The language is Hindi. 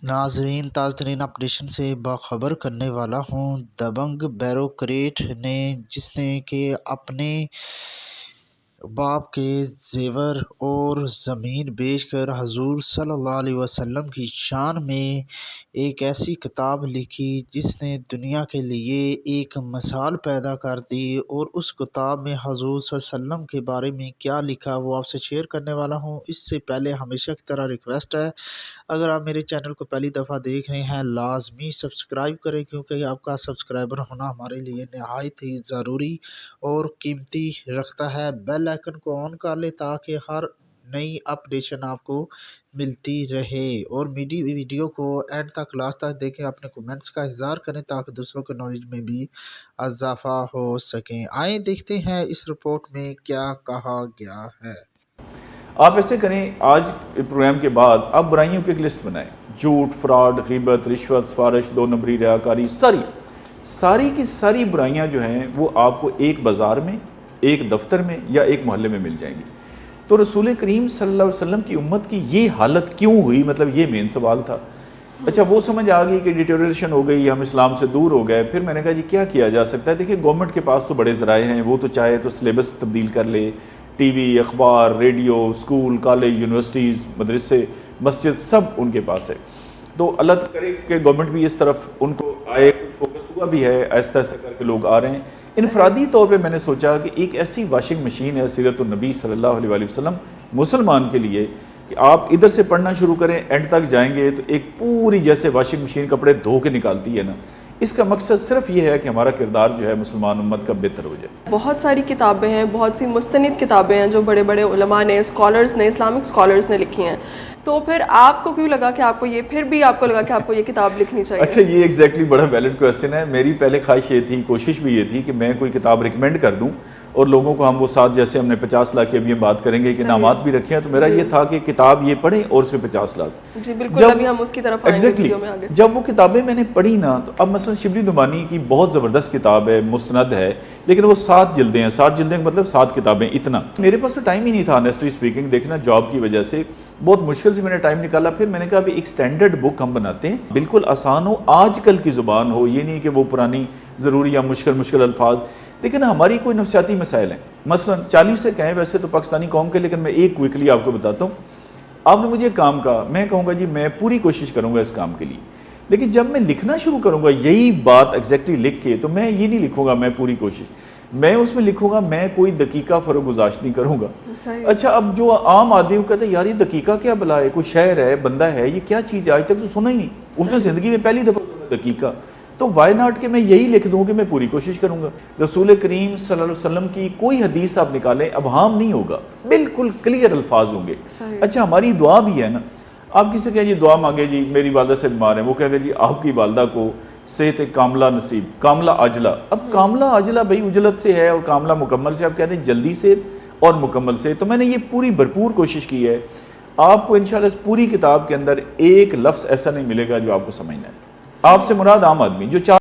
नाजरीन ताज़तरीन अपडेशन से बाखबर करने वाला हूँ। दबंग ब्यूरोक्रेट ने जिसने कि अपने बाप के जेवर और ज़मीन बेचकर हजूर सल्लल्लाहु अलैहि वसल्लम की शान में एक ऐसी किताब लिखी जिसने दुनिया के लिए एक मिसाल पैदा कर दी। और उस किताब में हजूर सल्लल्लाहु अलैहि वसल्लम के बारे में क्या लिखा वो आपसे शेयर करने वाला हूँ। इससे पहले हमेशा की तरह रिक्वेस्ट है, अगर आप मेरे चैनल को पहली दफ़ा देख रहे हैं लाजमी सब्सक्राइब करें, क्योंकि आपका सब्सक्राइबर होना हमारे लिए नहायत ही ज़रूरी और कीमती रखता है। बेल आइकन को ऑन कर ले ताकि हर नई अपडेशन आपको मिलती रहे। और मेरी वीडियो को एंड तक लास्ट तक देखें, अपने कमेंट्स का इज़हार करें ताकि दूसरों के नॉलेज में भी इजाफा हो सके। आए देखते हैं इस रिपोर्ट में क्या कहा गया है। आप ऐसे करें, आज प्रोग्राम के बाद आप बुराइयों की एक लिस्ट बनाएं। झूठ, फ्रॉड, ग़ीबत, रिश्वत, सिफारिश, दो नंबरी, रियाकारी, सारी की सारी बुराइयां जो हैं वो आपको एक बाज़ार में, एक दफ्तर में या एक मोहल्ले में मिल जाएंगी। तो रसूल करीम सल्लल्लाहु अलैहि वसल्लम की उम्मत की ये हालत क्यों हुई, मतलब ये मेन सवाल था। अच्छा, वो समझ आ गई कि डिटेरियोरेशन हो गई, हम इस्लाम से दूर हो गए। फिर मैंने कहा जी क्या किया जा सकता है। देखिए, गवर्नमेंट के पास तो बड़े ज़राए हैं, वो तो चाहे तो सिलेबस तब्दील कर ले, टीवी, अखबार, रेडियो, स्कूल, कॉलेज, यूनिवर्सिटीज़, मदरसे, मस्जिद, सब उनके पास है। तो अल्लाह करे कि गवर्नमेंट भी इस तरफ उनको आए, फोकस हुआ भी है, आहिस्ता आहिस्ता करके लोग आ रहे हैं। इनफरादी तौर पे मैंने सोचा कि एक ऐसी वाशिंग मशीन है सीरत नबी सल्लल्लाहु अलैहि वसल्लम मुसलमान के लिए कि आप इधर से पढ़ना शुरू करें, एंड तक जाएंगे तो एक पूरी जैसे वाशिंग मशीन कपड़े धो के निकालती है ना। इसका मकसद सिर्फ ये है कि हमारा किरदार जो है मुसलमान उम्मत का बेहतर हो जाए। बहुत सारी किताबें हैं, बहुत सी मुस्तनिद किताबें हैं जो बड़े बड़े उलमा ने, स्कॉलर्स ने, इस्लामिक स्कॉलर्स ने लिखी हैं। तो फिर आपको क्यों लगा कि आपको ये, फिर भी आपको लगा कि आपको ये किताब लिखनी चाहिए? अच्छा, ये एग्जैक्टली बड़ा वैलिड क्वेश्चन है। मेरी पहले ख्वाहिश ये थी, कोशिश भी ये थी कि मैं कोई किताब रिकमेंड कर दूं और लोगों को, हम वो साथ जैसे हमने 50 लाख की अभी हम बात करेंगे कि नामात भी रखे हैं, तो मेरा ये था कि किताब ये पढ़ें और उसमें 50 लाख। जी बिल्कुल, अभी हम उसकी तरफ आएंगे वीडियो में आगे। जब वो किताबें मैंने पढ़ी ना, तो अब मसलन शिबली नुमानी की बहुत ज़बरदस्त किताब है, मुस्नद है, लेकिन वो 7 जिल्दें हैं। 7 जिल्दें मतलब 7 किताबें, इतना मेरे पास तो टाइम ही नहीं था ऑनेस्टली स्पीकिंग। देखना, जॉब की वजह से बहुत मुश्किल से मैंने टाइम निकाला। फिर मैंने कहा अभी एक स्टैंडर्ड बुक हम बनाते हैं, बिल्कुल आसान हो, आजकल की ज़ुबान हो, ये नहीं कि वो पुरानी ज़रूरी या मुश्किल अल्फाज। लेकिन हमारी कोई नफ्सियाती मसाइल हैं, मसलन 40 से कहें वैसे तो पाकिस्तानी कौम के, लेकिन मैं एक क्विकली आपको बताता हूँ। आपने मुझे काम कहा, मैं कहूँगा जी मैं पूरी कोशिश करूँगा इस काम के लिए, लेकिन जब मैं लिखना शुरू करूँगा यही बात एग्जैक्टली लिख के, तो मैं ये नहीं लिखूँगा मैं पूरी कोशिश, मैं उसमें लिखूँगा मैं कोई दकीका फरोगुजाश्त नहीं करूँगा। अच्छा, अब जो आम आदमी को कहते हैं यार ये दकीका क्या बला है, कोई शहर है, बंदा है, ये क्या चीज़ है, आज तक तो सुना ही नहीं, उसने ज़िंदगी में पहली दफ़ा दकीका। तो वाई नॉट के मैं यही लिख दूँ कि मैं पूरी कोशिश करूँगा। रसूल करीम सल्लल्लाहु अलैहि वसल्लम की कोई हदीस आप निकालें, अब हाम नहीं होगा, बिल्कुल क्लियर अल्फाज होंगे। अच्छा, हमारी दुआ भी है ना, आप किसी कहें जी दुआ मांगे जी मेरी वालदा से बीमार है, वो कहेगा जी आपकी वालदा को सेहत कामला नसीब, कामला अजला। अब कामला अजला भाई उजलत से है और कामला मुकम्मल से, आप कहते हैं जल्दी से और मुकम्मल से। तो मैंने ये पूरी भरपूर कोशिश की है। आपको इंशाल्लाह पूरी किताब के अंदर एक लफ्ज़ ऐसा नहीं मिलेगा जो आपको समझना है। आपसे मुराद आम आदमी जो